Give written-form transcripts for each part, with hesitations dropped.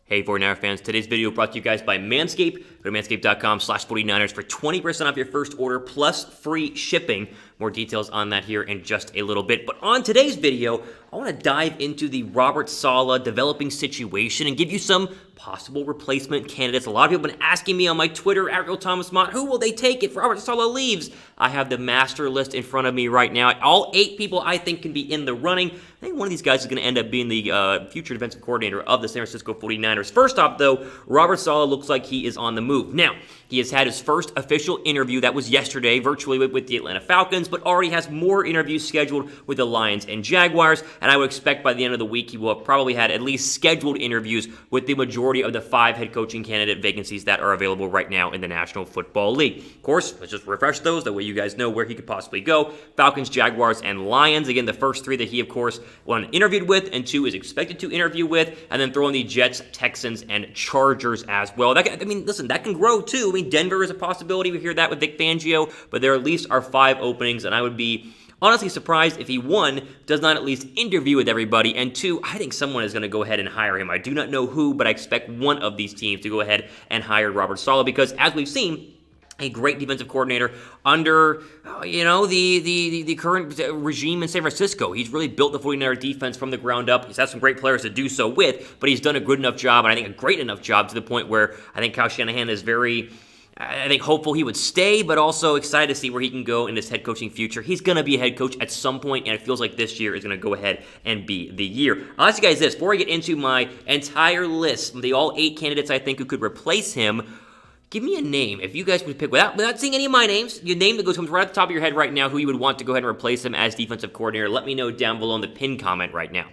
Hey 49er fans, today's video brought to you guys by Manscaped. Go to manscaped.com/49ers for 20% off your first order plus free shipping. More details on that here in just a little bit. But on today's video, I want to dive into the Robert Saleh developing situation and give you some possible replacement candidates. A lot of people have been asking me on my Twitter, Thomas Mott, who will they take if Robert Saleh leaves? I have the master list in front of me right now. All 8 people I think can be in the running. I think one of these guys is going to end up being the future defensive coordinator of the San Francisco 49ers. First off, though, Robert Saleh looks like he is on the move. Now, he has had his first official interview. That was yesterday, virtually with the Atlanta Falcons, but already has more interviews scheduled with the Lions and Jaguars, and I would expect by the end of the week he will have probably had at least scheduled interviews with the majority of the 5 head coaching candidate vacancies that are available right now in the National Football League. Of course, let's just refresh those, that way you guys know where he could possibly go. Falcons, Jaguars, and Lions. Again, the first 3 that he, of course, one interviewed with, and 2 is expected to interview with, and then throw in the Jets, Texans, and Chargers as well. Listen, that can grow too. Denver is a possibility. We hear that with Vic Fangio, but there at least are 5 openings, and I would be honestly surprised if he, 1, does not at least interview with everybody, and 2, I think someone is going to go ahead and hire him. I do not know who, but I expect one of these teams to go ahead and hire Robert Saleh because, as we've seen, a great defensive coordinator under, the current regime in San Francisco. He's really built the 49er defense from the ground up. He's had some great players to do so with, but he's done a good enough job, and I think a great enough job to the point where I think Kyle Shanahan is very, hopeful he would stay, but also excited to see where he can go in his head coaching future. He's going to be a head coach at some point, and it feels like this year is going to go ahead and be the year. I'll ask you guys this. Before I get into my entire list, all 8 candidates I think who could replace him, give me a name. If you guys would pick, without seeing any of my names, your name that comes right at the top of your head right now, who you would want to go ahead and replace him as defensive coordinator, let me know down below in the pinned comment right now.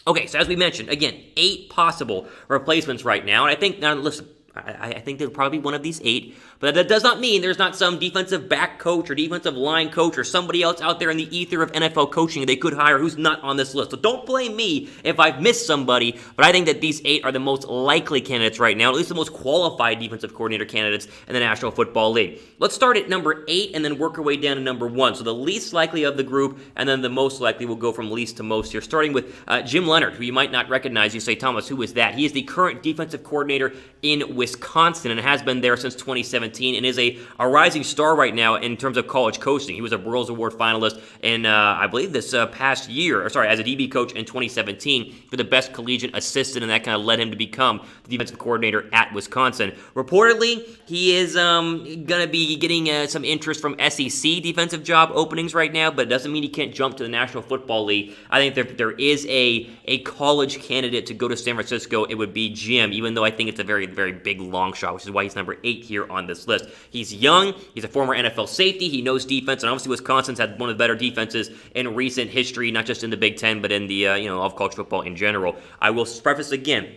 Okay, so as we mentioned, again, 8 possible replacements right now, and I think, now listen, I think they'll probably be one of these 8, but that does not mean there's not some defensive back coach or defensive line coach or somebody else out there in the ether of NFL coaching they could hire who's not on this list. So don't blame me if I've missed somebody, but I think that these 8 are the most likely candidates right now, at least the most qualified defensive coordinator candidates in the National Football League. Let's start at number 8 and then work our way down to number 1. So the least likely of the group, and then the most likely will go from least to most here, starting with Jim Leonhard, who you might not recognize. You say, Thomas, who is that? He is the current defensive coordinator in Wisconsin and has been there since 2017 and is a rising star right now in terms of college coaching. He was a Burroughs Award finalist in, I believe, this past year, as a DB coach in 2017 for the best collegiate assistant, and that kind of led him to become the defensive coordinator at Wisconsin. Reportedly, he is going to be getting some interest from SEC defensive job openings right now, but it doesn't mean he can't jump to the National Football League. I think there is a college candidate to go to San Francisco. It would be Jim, even though I think it's a very, very big long shot, which is why he's number 8 here on this list. He's young. He's a former NFL safety. He knows defense, and obviously Wisconsin's had one of the better defenses in recent history, not just in the Big Ten, but in the of college football in general. I will preface again,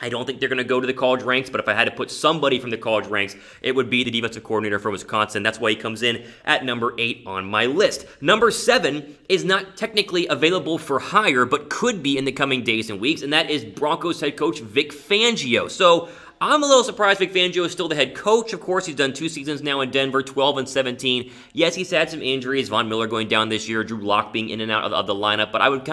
I don't think they're going to go to the college ranks, but if I had to put somebody from the college ranks, it would be the defensive coordinator from Wisconsin. That's why he comes in at number 8 on my list. Number 7 is not technically available for hire, but could be in the coming days and weeks, and that is Broncos head coach Vic Fangio. So I'm a little surprised Vic Fangio is still the head coach. Of course, he's done 2 seasons now in Denver, 12-17. Yes, he's had some injuries. Von Miller going down this year, Drew Lock being in and out of the lineup. But I think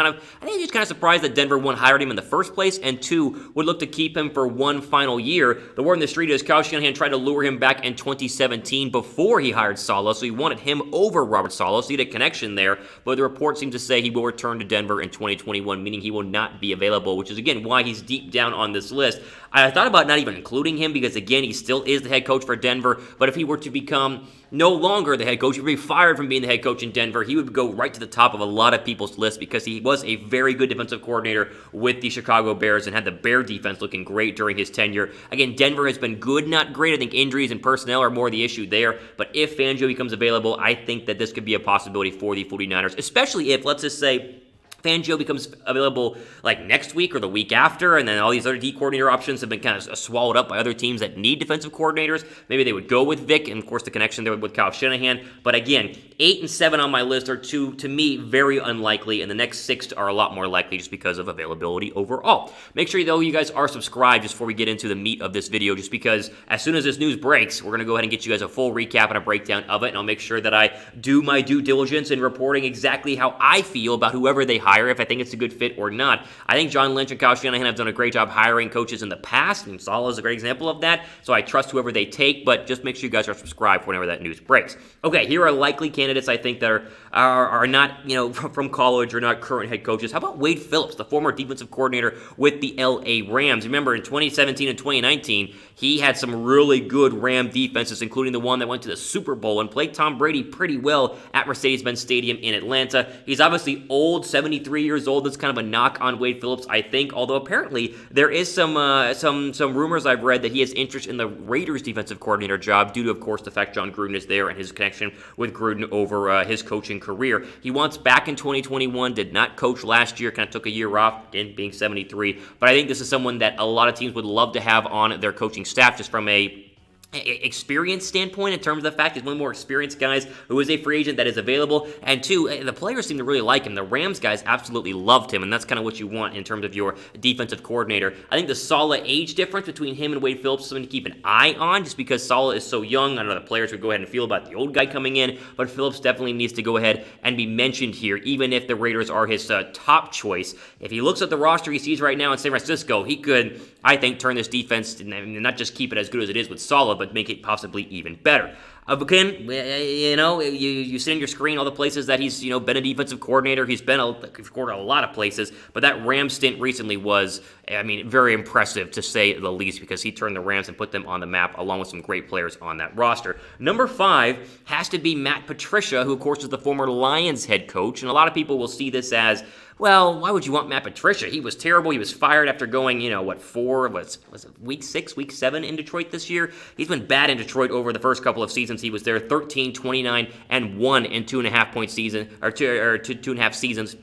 he's kind of surprised that Denver, 1, hired him in the first place, and 2, would look to keep him for 1 final year. The word in the street is Kyle Shanahan tried to lure him back in 2017 before he hired Saleh, so he wanted him over Robert Saleh, so he had a connection there. But the report seems to say he will return to Denver in 2021, meaning he will not be available, which is, again, why he's deep down on this list. I thought about not even including him because, again, he still is the head coach for Denver, but if he were to become no longer the head coach, he would be fired from being the head coach in Denver, he would go right to the top of a lot of people's list because he was a very good defensive coordinator with the Chicago Bears and had the Bear defense looking great during his tenure. Again, Denver has been good, not great. I think injuries and personnel are more the issue there, but if Fangio becomes available, I think that this could be a possibility for the 49ers, especially if, let's just say, Fangio becomes available like next week or the week after, and then all these other D coordinator options have been kind of swallowed up by other teams that need defensive coordinators. Maybe they would go with Vic, and of course the connection there with Kyle Shanahan. But again, 8 and 7 on my list are to me, very unlikely, and the next 6 are a lot more likely just because of availability overall. Make sure, though, you guys are subscribed just before we get into the meat of this video, just because as soon as this news breaks, we're going to go ahead and get you guys a full recap and a breakdown of it, and I'll make sure that I do my due diligence in reporting exactly how I feel about whoever they hire hire if I think it's a good fit or not. I think John Lynch and Kyle Shanahan have done a great job hiring coaches in the past, and Saleh is a great example of that, so I trust whoever they take, but just make sure you guys are subscribed whenever that news breaks. Okay, here are likely candidates I think that are not, from college or not current head coaches. How about Wade Phillips, the former defensive coordinator with the LA Rams? Remember, in 2017 and 2019, he had some really good Ram defenses, including the one that went to the Super Bowl and played Tom Brady pretty well at Mercedes-Benz Stadium in Atlanta. He's obviously old, 73 years old. That's kind of a knock on Wade Phillips, I think, although apparently there is some rumors I've read that he has interest in the Raiders defensive coordinator job due to, of course, the fact John Gruden is there and his connection with Gruden over his coaching career. He wants back in 2021, did not coach last year, kind of took a year off, again, being 73, but I think this is someone that a lot of teams would love to have on their coaching staff just from a experience standpoint, in terms of the fact he's one of the more experienced guys who is a free agent that is available, and two, the players seem to really like him. The Rams guys absolutely loved him, and that's kind of what you want in terms of your defensive coordinator. I think the Saleh age difference between him and Wade Phillips is something to keep an eye on, just because Saleh is so young. I don't know, the players would go ahead and feel about the old guy coming in, but Phillips definitely needs to go ahead and be mentioned here, even if the Raiders are his top choice. If he looks at the roster he sees right now in San Francisco, he could, I think, turn this defense, and not just keep it as good as it is with Saleh, but make it possibly even better. Again, you see on your screen all the places that he's, been a defensive coordinator. He's been a lot of places, but that Rams stint recently was, very impressive to say the least, because he turned the Rams and put them on the map along with some great players on that roster. Number 5 has to be Matt Patricia, who of course is the former Lions head coach, and a lot of people will see this as, well, why would you want Matt Patricia? He was terrible. He was fired after going, week 6, week 7 in Detroit this year? He's been bad in Detroit over the first couple of seasons. He was there 13, 29, and 1 in 2.5 seasons.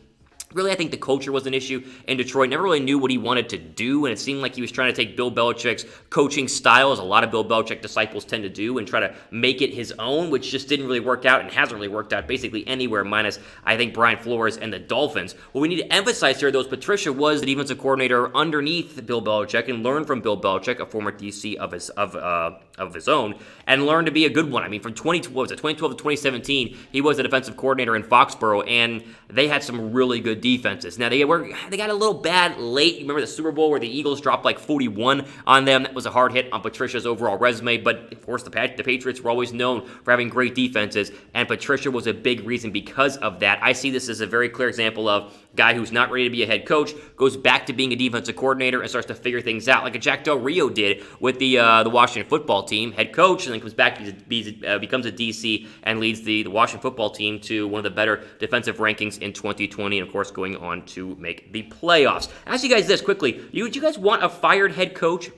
Really, I think the culture was an issue in Detroit. Never really knew what he wanted to do, and it seemed like he was trying to take Bill Belichick's coaching style, as a lot of Bill Belichick disciples tend to do, and try to make it his own, which just didn't really work out and hasn't really worked out basically anywhere, minus, I think, Brian Flores and the Dolphins. What we need to emphasize here, though, is Patricia was the defensive coordinator underneath Bill Belichick and learned from Bill Belichick, a former DC of his own, and learned to be a good one. From 2012 to 2017, he was the defensive coordinator in Foxborough, and they had some really good defenses. Now, they got a little bad late. You remember the Super Bowl where the Eagles dropped like 41 on them? That was a hard hit on Patricia's overall resume, but of course the Patriots were always known for having great defenses, and Patricia was a big reason because of that. I see this as a very clear example of guy who's not ready to be a head coach, goes back to being a defensive coordinator and starts to figure things out, like a Jack Del Rio did with the Washington football team, head coach, and then comes back, becomes a DC, and leads the Washington football team to one of the better defensive rankings in 2020, and of course going on to make the playoffs. Ask you guys this quickly: would you guys want a fired head coach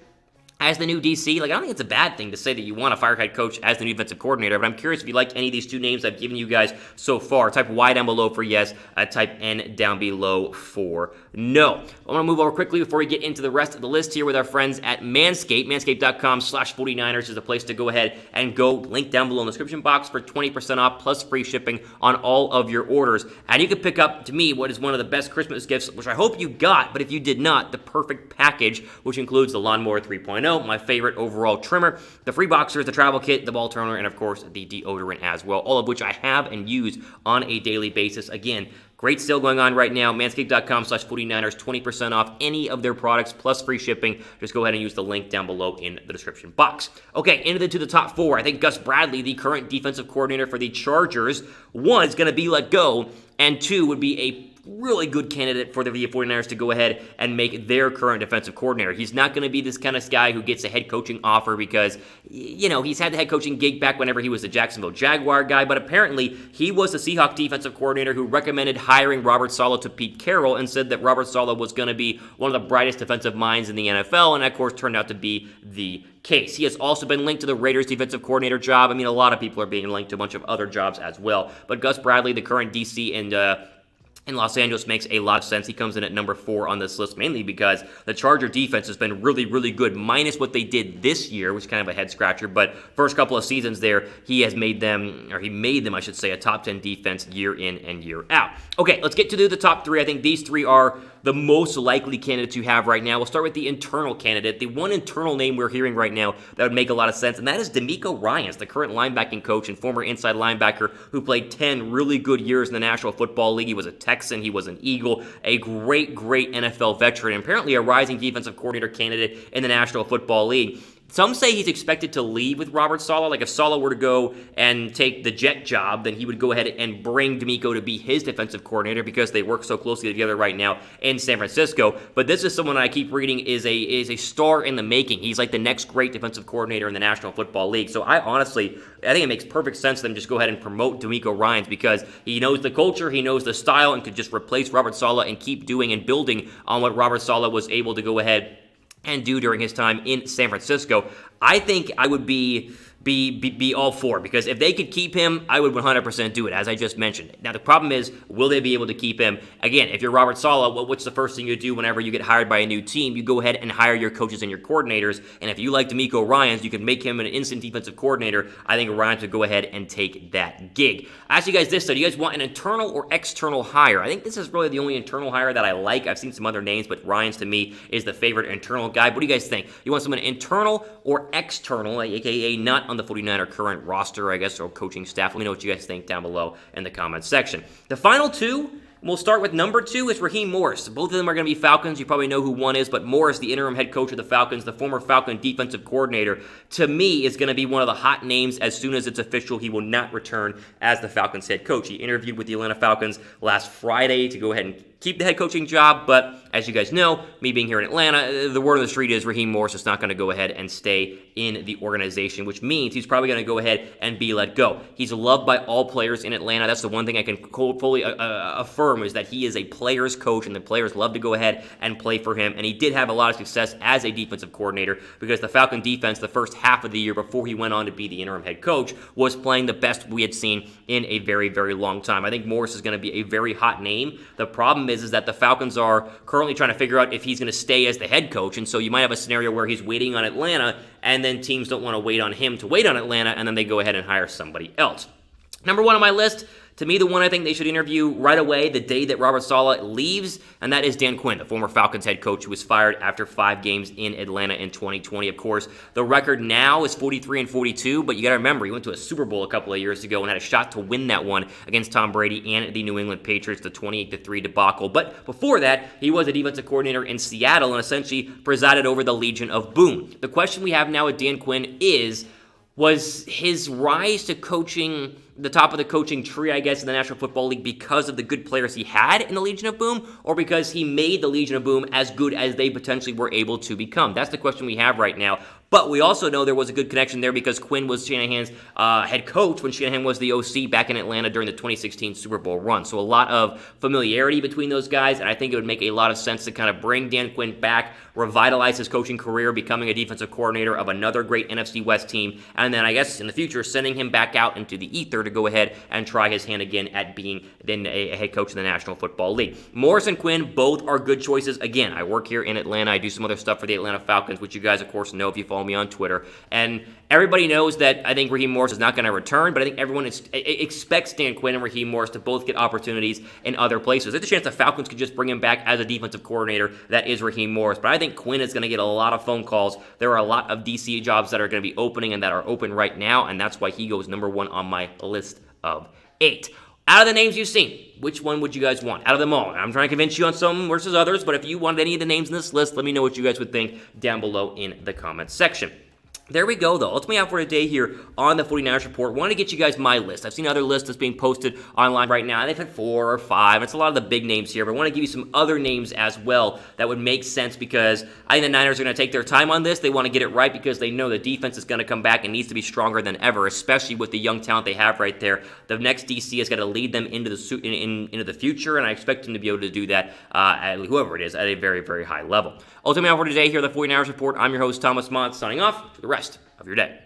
as the new DC? I don't think it's a bad thing to say that you want a fired head coach as the new defensive coordinator, but I'm curious if you like any of these two names I've given you guys so far. Type Y down below for yes, type N down below for no. I want to move over quickly before we get into the rest of the list here with our friends at Manscaped. Manscaped.com/49ers is a place to go ahead and go. Link down below in the description box for 20% off plus free shipping on all of your orders. And you can pick up, to me, what is one of the best Christmas gifts, which I hope you got, but if you did not, the perfect package, which includes the Lawnmower 3.0, my favorite overall trimmer, the free boxers, the travel kit, the ball turner, and of course the deodorant as well, all of which I have and use on a daily basis. Again, great sale going on right now. Manscaped.com/49ers, 20% off any of their products plus free shipping. Just go ahead and use the link down below in the description box. Okay, into the top 4. I think Gus Bradley, the current defensive coordinator for the Chargers, 1 is going to be let go, and 2 would be a really good candidate for the 49ers to go ahead and make their current defensive coordinator. He's not going to be this kind of guy who gets a head coaching offer because, he's had the head coaching gig back whenever he was the Jacksonville Jaguar guy, but apparently he was the Seahawks defensive coordinator who recommended hiring Robert Saleh to Pete Carroll and said that Robert Saleh was going to be one of the brightest defensive minds in the NFL, and that, of course, turned out to be the case. He has also been linked to the Raiders defensive coordinator job. A lot of people are being linked to a bunch of other jobs as well, but Gus Bradley, the current DC in Los Angeles, makes a lot of sense. He comes in at number 4 on this list, mainly because the Charger defense has been really, really good, minus what they did this year, which is kind of a head-scratcher, but first couple of seasons there, he made them, I should say, a top 10 defense year in and year out. Okay, let's get to the top 3. I think these 3 are the most likely candidates you have right now. We'll start with the internal candidate. The one internal name we're hearing right now that would make a lot of sense, and that is DeMeco Ryans, the current linebacking coach and former inside linebacker who played 10 really good years in the National Football League. He was a Texan, he was an Eagle, a great NFL veteran, and apparently a rising defensive coordinator candidate in the National Football League. Some say he's expected to leave with Robert Saleh. Like if Saleh were to go and take the Jet job, then he would go ahead and bring DeMeco to be his defensive coordinator because they work so closely together right now in San Francisco. But this is someone I keep reading is a star in the making. He's like the next great defensive coordinator in the National Football League. So I think it makes perfect sense for them to just go ahead and promote DeMeco Ryans because he knows the culture, he knows the style, and could just replace Robert Saleh and keep doing and building on what Robert Saleh was able to go ahead and do during his time in San Francisco. I think I would be all for, because if they could keep him, I would 100% do it, as I just mentioned. Now, the problem is, will they be able to keep him? Again, if you're Robert Saleh, what's the first thing you do whenever you get hired by a new team? You go ahead and hire your coaches and your coordinators, and if you like DeMeco Ryans, you can make him an instant defensive coordinator. I think Ryans would go ahead and take that gig. I ask you guys this, though. Do you guys want an internal or external hire? I think this is really the only internal hire that I like. I've seen some other names, but Ryans, to me, is the favorite internal guy. What do you guys think? You want someone internal or external, aka not on the 49er current roster, I guess, or coaching staff? Let me know what you guys think down below in the comments section. The final two, we'll start with number 2, is Raheem Morris. Both of them are going to be Falcons. You probably know who one is, but Morris, the interim head coach of the Falcons, the former Falcon defensive coordinator, to me is going to be one of the hot names as soon as it's official. He will not return as the Falcons head coach. He interviewed with the Atlanta Falcons last Friday to go ahead and keep the head coaching job, but as you guys know, me being here in Atlanta, the word on the street is Raheem Morris is not going to go ahead and stay in the organization, which means he's probably going to go ahead and be let go. He's loved by all players in Atlanta. That's the one thing I can fully affirm, is that he is a player's coach, and the players love to go ahead and play for him, and he did have a lot of success as a defensive coordinator because the Falcon defense, the first half of the year before he went on to be the interim head coach, was playing the best we had seen in a very, very long time. I think Morris is going to be a very hot name. The problem is that the Falcons are currently trying to figure out if he's going to stay as the head coach, and so you might have a scenario where he's waiting on Atlanta, and then teams don't want to wait on him to wait on Atlanta, and then they go ahead and hire somebody else. Number 1 on my list, to me, the one I think they should interview right away, the day that Robert Saleh leaves, and that is Dan Quinn, the former Falcons head coach who was fired after 5 games in Atlanta in 2020. Of course, the record now is 43-42, but you got to remember, he went to a Super Bowl a couple of years ago and had a shot to win that one against Tom Brady and the New England Patriots, the 28-3 debacle. But before that, he was a defensive coordinator in Seattle and essentially presided over the Legion of Boom. The question we have now with Dan Quinn was his rise to coaching, the top of the coaching tree, I guess, in the National Football League because of the good players he had in the Legion of Boom, or because he made the Legion of Boom as good as they potentially were able to become? That's the question we have right now. But we also know there was a good connection there because Quinn was Shanahan's head coach when Shanahan was the OC back in Atlanta during the 2016 Super Bowl run. So a lot of familiarity between those guys, and I think it would make a lot of sense to kind of bring Dan Quinn back, revitalize his coaching career, becoming a defensive coordinator of another great NFC West team, and then I guess in the future sending him back out into the ether to go ahead and try his hand again at being then a head coach in the National Football League. Morris and Quinn, both are good choices. Again, I work here in Atlanta. I do some other stuff for the Atlanta Falcons, which you guys, of course, know if you follow me on Twitter. And everybody knows that I think Raheem Morris is not going to return, but I think everyone expects Dan Quinn and Raheem Morris to both get opportunities in other places. There's a chance the Falcons could just bring him back as a defensive coordinator. That is Raheem Morris. But I think Quinn is going to get a lot of phone calls. There are a lot of DC jobs that are going to be opening and that are open right now, and that's why he goes number 1 on my list of 8. Out of the names you've seen, which one would you guys want? Out of them all. I'm trying to convince you on some versus others, but if you wanted any of the names in this list, let me know what you guys would think down below in the comments section. There we go, though. Ultimately, out for today here on the 49ers Report. Want to get you guys my list. I've seen other lists that's being posted online right now. They've had 4 or 5. It's a lot of the big names here, but I want to give you some other names as well that would make sense because I think the Niners are going to take their time on this. They want to get it right because they know the defense is going to come back and needs to be stronger than ever, especially with the young talent they have right there. The next DC has got to lead them into the future, and I expect them to be able to do that, whoever it is, at a very, very high level. Ultimately, out for today here on the 49ers Report. I'm your host, Thomas Mott, signing off. To the rest of your day.